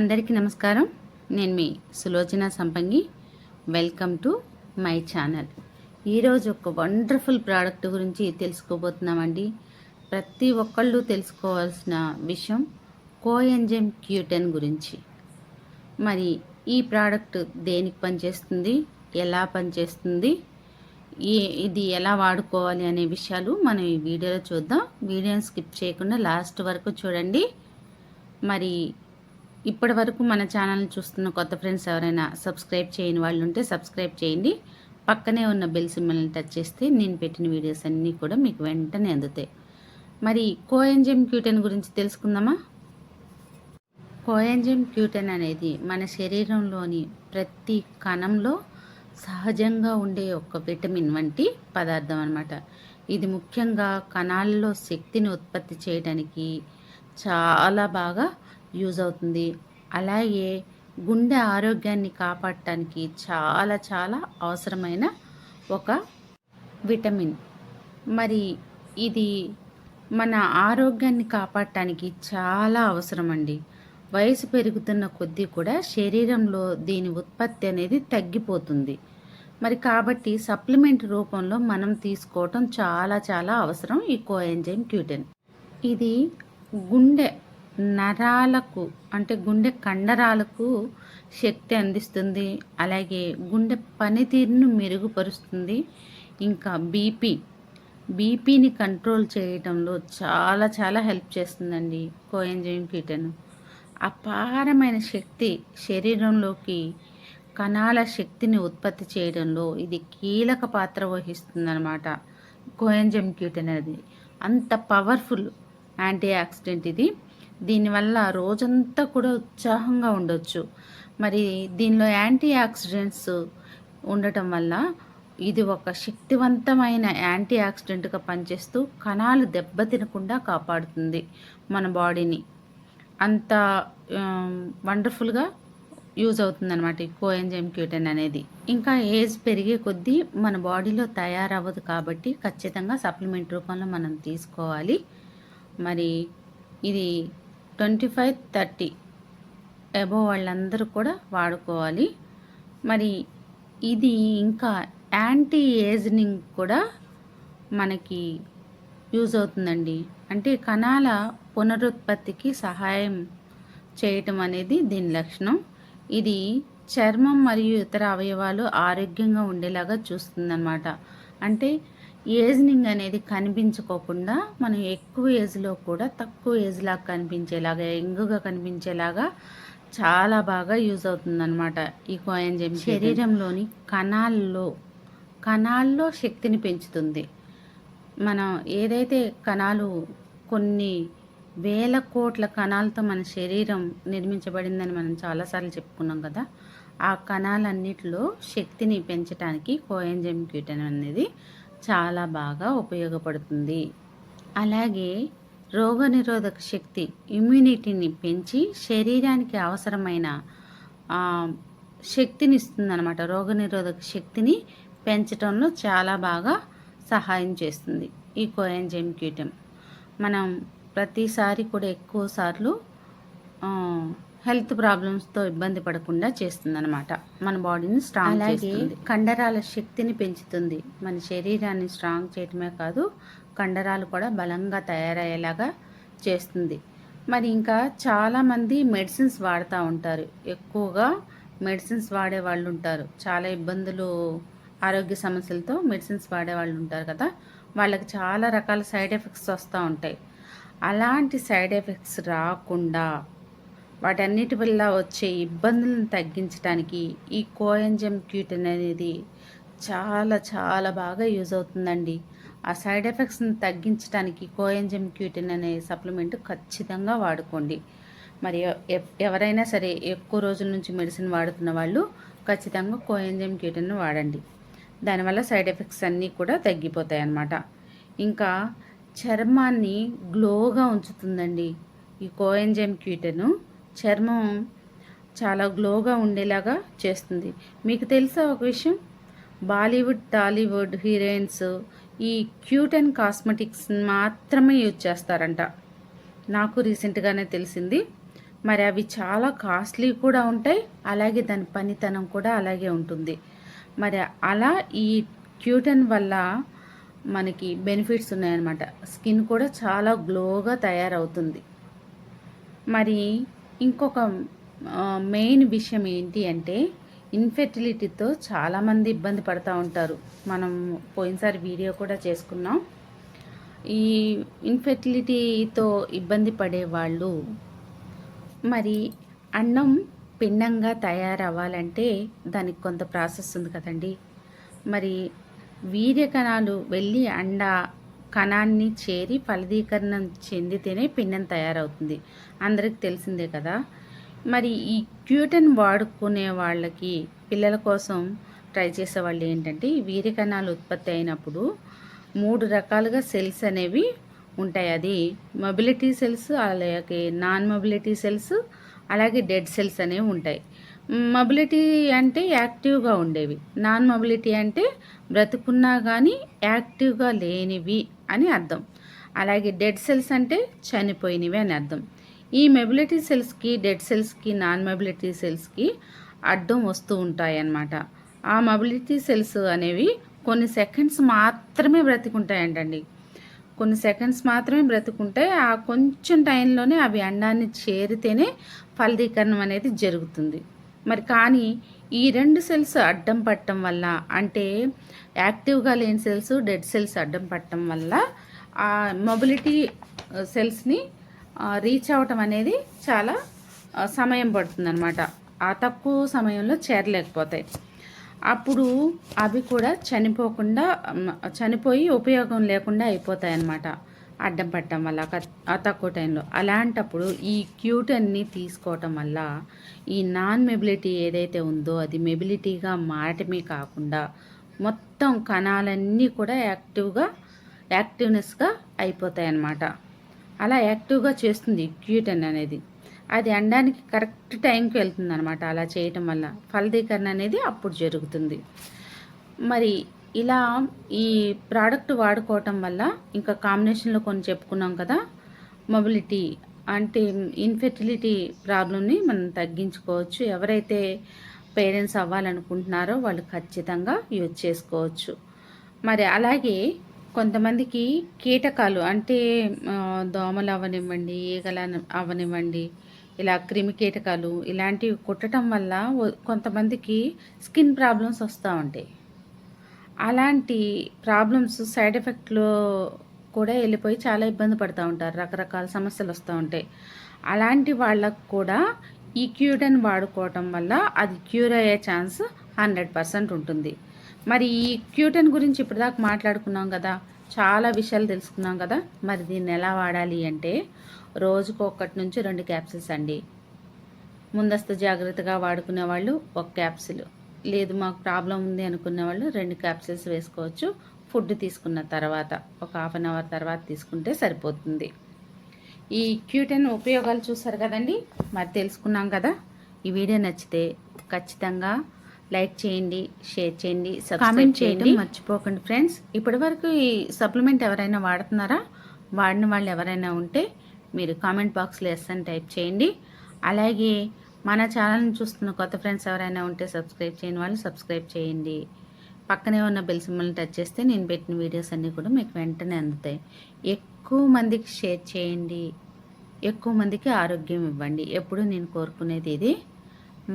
అందరికీ నమస్కారం. నేను మీ సులోచన సంపంగి. Welcome to my channel. ఈరోజు ఒక వండర్ఫుల్ ప్రోడక్ట్ గురించి తెలుసుకోబోతున్నామండి. ప్రతి ఒక్కళ్ళు తెలుసుకోవాల్సిన విషయం కోఎంజైమ్ Q10 గురించి. మరి ఈ ప్రోడక్ట్ దేనికి పనిచేస్తుంది, ఎలా పనిచేస్తుంది, ఇది ఎలా వాడుకోవాలి అనే విషయాలు మనం ఈ వీడియోలో చూద్దాం. వీడియోని స్కిప్ చేయకుండా లాస్ట్ వరకు చూడండి. మరి ఇప్పటి వరకు మన ఛానల్ని చూస్తున్న కొత్త ఫ్రెండ్స్ ఎవరైనా సబ్స్క్రైబ్ చేయని వాళ్ళు ఉంటే సబ్స్క్రైబ్ చేయండి. పక్కనే ఉన్న బెల్ సింబల్ని టచ్ చేస్తే నేను పెట్టిన వీడియోస్ అన్నీ కూడా మీకు వెంటనే అందుతాయి. మరి కోఎంజైమ్ Q10 గురించి తెలుసుకుందామా? కోఎంజైమ్ Q10 అనేది మన శరీరంలోని ప్రతి కణంలో సహజంగా ఉండే ఒక విటమిన్ వంటి పదార్థం అన్నమాట. ఇది ముఖ్యంగా కణాలలో శక్తిని ఉత్పత్తి చేయడానికి చాలా బాగా యూజ్ అవుతుంది. అలాగే గుండె ఆరోగ్యాన్ని కాపాడటానికి చాలా చాలా అవసరమైన ఒక విటమిన్. మరి ఇది మన ఆరోగ్యాన్ని కాపాడటానికి చాలా అవసరం అండి. వయసు పెరుగుతున్న కొద్దీ కూడా శరీరంలో దీని ఉత్పత్తి అనేది తగ్గిపోతుంది. మరి కాబట్టి సప్లిమెంట్ రూపంలో మనం తీసుకోవటం చాలా చాలా అవసరం ఈ కోఎంజైమ్ Q10. ఇది గుండె నరాలకు అంటే గుండె కండరాలకు శక్తి అందిస్తుంది. అలాగే గుండె పనితీరును మెరుగుపరుస్తుంది. ఇంకా బీపీని కంట్రోల్ చేయడంలో చాలా చాలా హెల్ప్ చేస్తుందండి కోఎంజైమ్ Q10. అపారమైన శక్తి శరీరంలోకి కణాల శక్తిని ఉత్పత్తి చేయడంలో ఇది కీలక పాత్ర వహిస్తుందన్నమాట. కోఎంజైమ్ Q10 అనేది అంత పవర్ఫుల్ యాంటీ ఆక్సిడెంట్. ఇది దీనివల్ల రోజంతా కూడా ఉత్సాహంగా ఉండొచ్చు. మరి దీనిలో యాంటీ ఆక్సిడెంట్స్ ఉండటం వల్ల ఇది ఒక శక్తివంతమైన యాంటీ ఆక్సిడెంట్గా పనిచేస్తూ కణాలు దెబ్బతినకుండా కాపాడుతుంది మన బాడీని. అంత వండర్ఫుల్గా యూజ్ అవుతుందన్నమాట ఈ కోఎంజైమ్ Q10 అనేది. ఇంకా ఏజ్ పెరిగే కొద్దీ మన బాడీలో తయారవ్వదు కాబట్టి ఖచ్చితంగా సప్లిమెంట్ రూపంలో మనం తీసుకోవాలి. మరి ఇది 25-30 అబోవ్ వాళ్ళందరూ కూడా వాడుకోవాలి. మరి ఇది ఇంకా యాంటీ ఏజింగ్ కూడా మనకి యూజ్ అవుతుందండి. అంటే కణాల పునరుత్పత్తికి సహాయం చేయటం అనేది దీని లక్షణం. ఇది చర్మం మరియు ఇతర అవయవాలు ఆరోగ్యంగా ఉండేలాగా చూస్తుందన్నమాట. అంటే ఏజింగ్ అనేది కనిపించుకోకుండా మనం ఎక్కువ ఏజ్లో కూడా తక్కువ ఏజ్లాగా కనిపించేలాగా, యంగ్గా కనిపించేలాగా చాలా బాగా యూజ్ అవుతుందన్నమాట ఈ కోఎంజైమ్. శరీరంలోని కణాల్లో శక్తిని పెంచుతుంది. మనం ఏదైతే కణాలు కొన్ని వేల కోట్ల కణాలతో మన శరీరం నిర్మించబడిందని మనం చాలాసార్లు చెప్పుకున్నాం కదా. ఆ కణాలన్నిటిలో శక్తిని పెంచడానికి కోఎంజైమ్ Q10 అనేది చాలా బాగా ఉపయోగపడుతుంది. అలాగే రోగనిరోధక శక్తి, ఇమ్యూనిటీని పెంచి శరీరానికి అవసరమైన శక్తిని ఇస్తుందన్నమాట. రోగనిరోధక శక్తిని పెంచడంలో చాలా బాగా సహాయం చేస్తుంది ఈ కోఎంజైమ్ Q10. మనం ప్రతిసారి కూడా ఎక్కువ సార్లు హెల్త్ ప్రాబ్లమ్స్తో ఇబ్బంది పడకుండా చేస్తుందన్నమాట. మన బాడీని స్ట్రాంగ్ చేస్తుంది. కండరాల శక్తిని పెంచుతుంది. మన శరీరాన్ని స్ట్రాంగ్ చేయటమే కాదు, కండరాలు కూడా బలంగా తయారయ్యేలాగా చేస్తుంది. మరి ఇంకా చాలామంది మెడిసిన్స్ వాడుతూ ఉంటారు. ఎక్కువగా మెడిసిన్స్ వాడే వాళ్ళు ఉంటారు. చాలా ఇబ్బందులు, ఆరోగ్య సమస్యలతో మెడిసిన్స్ వాడే వాళ్ళు ఉంటారు కదా. వాళ్ళకి చాలా రకాల సైడ్ ఎఫెక్ట్స్ వస్తూ ఉంటాయి. అలాంటి సైడ్ ఎఫెక్ట్స్ రాకుండా వాటన్నిటి వల్ల వచ్చే ఇబ్బందులను తగ్గించడానికి ఈ కోఎంజైమ్ Q10 అనేది చాలా చాలా బాగా యూజ్ అవుతుందండి. ఆ సైడ్ ఎఫెక్ట్స్ని తగ్గించడానికి కోఎంజైమ్ Q10 అనే సప్లిమెంట్ ఖచ్చితంగా వాడుకోండి. మరి ఎవరైనా సరే ఎక్కువ రోజుల నుంచి మెడిసిన్ వాడుతున్న వాళ్ళు ఖచ్చితంగా కోఎంజైమ్ Q10 వాడండి. దానివల్ల సైడ్ ఎఫెక్ట్స్ అన్నీ కూడా తగ్గిపోతాయి అన్నమాట. ఇంకా చర్మాన్ని గ్లోగా ఉంచుతుందండి ఈ కోఎంజైమ్ Q10. చర్మం చాలా గ్లోగా ఉండేలాగా చేస్తుంది. మీకు తెలుసా ఒక విషయం? బాలీవుడ్, టాలీవుడ్ హీరోయిన్స్ ఈ Q10 కాస్మెటిక్స్ మాత్రమే యూజ్ చేస్తారంట. నాకు రీసెంట్గానే తెలిసింది. మరి అవి చాలా కాస్ట్లీ కూడా ఉంటాయి, అలాగే దాని పనితనం కూడా అలాగే ఉంటుంది. మరి అలా ఈ క్యూటన్ వల్ల మనకి బెనిఫిట్స్ ఉన్నాయన్నమాట. స్కిన్ కూడా చాలా గ్లోగా తయారవుతుంది. మరి ఇంకొక మెయిన్ విషయం ఏంటి అంటే, ఇన్ఫెర్టిలిటీతో చాలామంది ఇబ్బంది పడుతూ ఉంటారు. మనం పోయినసారి వీడియో కూడా చేసుకున్నాం. ఈ ఇన్ఫెర్టిలిటీతో ఇబ్బంది పడేవాళ్ళు మరి అన్నం పిండంగా తయారవ్వాలంటే దానికి కొంత ప్రాసెస్ ఉంది కదండి. మరి వీర్య కణాలు వెళ్ళి అండ కణాన్ని చేరి ఫలదీకరణం చెందితేనే పిండం తయారవుతుంది. అందరికి తెలిసిందే కదా. మరి ఈ క్యూటన్ వాడుకునే వాళ్ళకి, పిల్లల కోసం ట్రై చేసే వాళ్ళు ఏంటంటే, ఈ వీర్య కణాలు ఉత్పత్తి అయినప్పుడు 3 రకాలుగా సెల్స్ అనేవి ఉంటాయి. అది మొబిలిటీ సెల్స్, అలాగే నాన్ మొబిలిటీ సెల్స్, అలాగే డెడ్ సెల్స్ అనేవి ఉంటాయి. మొబిలిటీ అంటే యాక్టివ్గా ఉండేవి, నాన్ మొబిలిటీ అంటే బ్రతుకున్నా కానీ యాక్టివ్గా లేనివి అని అర్థం. అలాగే డెడ్ సెల్స్ అంటే చనిపోయినవి అని అర్థం. ఈ మొబిలిటీ సెల్స్కి, డెడ్ సెల్స్కి, నాన్ మొబిలిటీ సెల్స్కి అడ్డం వస్తూ ఉంటాయి అన్నమాట. ఆ మొబిలిటీ సెల్స్ అనేవి కొన్ని సెకండ్స్ మాత్రమే బ్రతికుంటాయంటండి. కొన్ని సెకండ్స్ మాత్రమే బ్రతుకుంటాయి. ఆ కొంచెం టైంలోనే అవి అండాన్ని చేరితేనే ఫలదీకరణం అనేది జరుగుతుంది. మరి కానీ ఈ 2 సెల్స్ అడ్డం పట్టడం వల్ల, అంటే యాక్టివ్గా లేని సెల్స్, డెడ్ సెల్స్ అడ్డం పట్టడం వల్ల ఆ మొబిలిటీ సెల్స్ని రీచ్ అవ్వటం అనేది చాలా సమయం పడుతుందన్నమాట. ఆ తక్కువ సమయంలో చేరలేకపోతాయి. అప్పుడు అవి కూడా చనిపోయి ఉపయోగం లేకుండా అయిపోతాయి అన్నమాట, అడ్డం పట్టడం వల్ల ఆ తక్కువ టైంలో. అలాంటప్పుడు ఈ క్యూటన్ని తీసుకోవటం వల్ల ఈ నాన్ మొబిలిటీ ఏదైతే ఉందో అది మొబిలిటీగా మారటమే కాకుండా మొత్తం కణాలన్నీ కూడా యాక్టివ్నెస్గా అయిపోతాయి అన్నమాట. అలా యాక్టివ్గా చేస్తుంది క్యూటన్ అనేది. అది అండానికి కరెక్ట్ టైంకి వెళ్తుంది అనమాట. అలా చేయటం వల్ల ఫలదీకరణ అనేది అప్పుడు జరుగుతుంది. మరి ఇలా ఈ ప్రోడక్ట్ వాడుకోవటం వల్ల ఇంకా కాంబినేషన్లో కొన్ని చెప్పుకున్నాం కదా. మొబిలిటీ అంటే ఇన్ఫెర్టిలిటీ ప్రాబ్లమ్ని మనం తగ్గించుకోవచ్చు. ఎవరైతే పేరెంట్స్ అవ్వాలనుకుంటున్నారో వాళ్ళు ఖచ్చితంగా యూజ్ చేసుకోవచ్చు. మరి అలాగే కొంతమందికి కీటకాలు అంటే దోమలు అవనివ్వండి, ఈగలు అవనివ్వండి, ఇలా క్రిమి కీటకాలు ఇలాంటివి కుట్టడం వల్ల కొంతమందికి స్కిన్ ప్రాబ్లమ్స్ వస్తూ ఉంటాయి. అలాంటి ప్రాబ్లమ్స్ సైడ్ ఎఫెక్ట్లో కూడా వెళ్ళిపోయి చాలా ఇబ్బంది పడుతూ ఉంటారు. రకరకాల సమస్యలు వస్తూ ఉంటాయి. అలాంటి వాళ్ళకు కూడా ఈ క్యూటన్ వాడుకోవటం వల్ల అది క్యూర్ అయ్యే ఛాన్స్ 100% ఉంటుంది. మరి ఈ క్యూటన్ గురించి ఇప్పటిదాకా మాట్లాడుకున్నాం కదా, చాలా విషయాలు తెలుసుకున్నాం కదా. మరి దీన్ని ఎలా వాడాలి అంటే, రోజుకు 1 నుంచి 2 క్యాప్సిల్స్ అండి. ముందస్తు జాగ్రత్తగా వాడుకునే వాళ్ళు 1 క్యాప్సిల్, లేదు మాకు ప్రాబ్లం ఉంది అనుకునే వాళ్ళు 2 క్యాప్సిల్స్ వేసుకోవచ్చు. ఫుడ్ తీసుకున్న తర్వాత ఒక 1/2 అవర్ తర్వాత తీసుకుంటే సరిపోతుంది. ఈ క్యూటన్ ఉపయోగాలు చూసారు కదండి. మరి తెలుసుకున్నాం కదా. ఈ వీడియో నచ్చితే ఖచ్చితంగా లైక్ చేయండి, షేర్ చేయండి, కామెంట్ చేయండి మర్చిపోకండి ఫ్రెండ్స్. ఇప్పటి వరకు ఈ సప్లిమెంట్ ఎవరైనా వాడుతున్నారా? వాడిన వాళ్ళు ఎవరైనా ఉంటే మీరు కామెంట్ బాక్స్లో ఎస్ అని టైప్ చేయండి. అలాగే మన ఛానల్ని చూస్తున్న కొత్త ఫ్రెండ్స్ ఎవరైనా ఉంటే సబ్స్క్రైబ్ చేయని వాళ్ళు సబ్స్క్రైబ్ చేయండి. పక్కనే ఉన్న బెల్ సింబల్ని టచ్ చేస్తే నేను పెట్టిన వీడియోస్ అన్నీ కూడా మీకు వెంటనే అందుతాయి. ఎక్కువ మందికి షేర్ చేయండి, ఎక్కువ మందికి ఆరోగ్యం ఇవ్వండి. ఎప్పుడు నేను కోరుకునేది ఇది.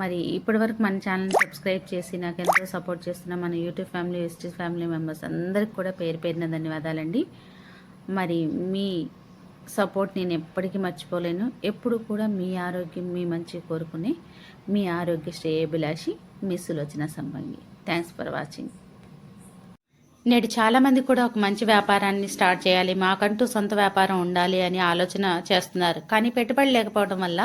మరి ఇప్పటివరకు మన ఛానల్ని సబ్స్క్రైబ్ చేసి నాకు ఎంతో సపోర్ట్ చేస్తున్న మన యూట్యూబ్ ఫ్యామిలీ, ఎస్టీస్ ఫ్యామిలీ మెంబర్స్ అందరికి కూడా పేరు పేరున ధన్యవాదాలండి. మరి మీ సపోర్ట్ నేను ఎప్పటికీ మర్చిపోలేను. ఎప్పుడు కూడా మీ ఆరోగ్యం, మీ మంచి కోరుకునే మీ ఆరోగ్య శ్రేయోభిలాషి మీ Sulochana Sambangi. Thanks for watching. నేడు చాలామంది కూడా ఒక మంచి వ్యాపారాన్ని స్టార్ట్ చేయాలి, మాకంటూ సొంత వ్యాపారం ఉండాలి అని ఆలోచన చేస్తున్నారు. కానీ పెట్టుబడి లేకపోవడం వల్ల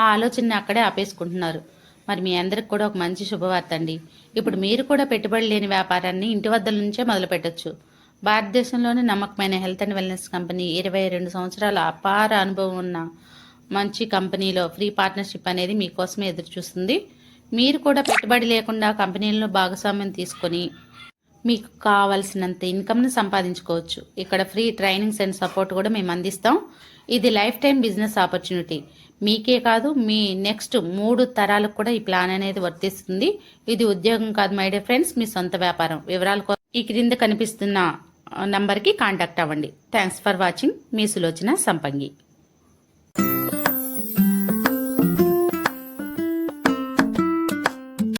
ఆ ఆలోచనని అక్కడే ఆపేసుకుంటున్నారు. మరి మీ అందరికి కూడా ఒక మంచి శుభవార్త అండి. ఇప్పుడు మీరు కూడా పెట్టుబడి లేని వ్యాపారాన్ని ఇంటి వద్ద నుంచే మొదలు పెట్టచ్చు. భారతదేశంలోని నమ్మకమైన హెల్త్ అండ్ వెల్నెస్ కంపెనీ, 22 సంవత్సరాల అపార అనుభవం ఉన్న మంచి కంపెనీలో ఫ్రీ పార్ట్నర్షిప్ అనేది మీకోసమే ఎదురు చూస్తుంది. మీరు కూడా పెట్టుబడి లేకుండా కంపెనీల్లో భాగస్వామ్యం తీసుకొని మీకు కావాల్సినంత ఇన్కమ్ని సంపాదించుకోవచ్చు. ఇక్కడ ఫ్రీ ట్రైనింగ్స్ అండ్ సపోర్ట్ కూడా మేము అందిస్తాం. ఇది లైఫ్ టైం బిజినెస్ ఆపర్చునిటీ. మీకే కాదు మీ నెక్స్ట్ 3 తరాలకు కూడా ఈ ప్లాన్ అనేది వర్తిస్తుంది. ఇది ఉద్యోగం కాదు మై డియర్ ఫ్రెండ్స్, మీ సొంత వ్యాపారం. వివరాల ఈ క్రింద కనిపిస్తున్న నంబర్కి కాంటాక్ట్ అవ్వండి. Thanks for watching. మీ సులోచన సంపంగి.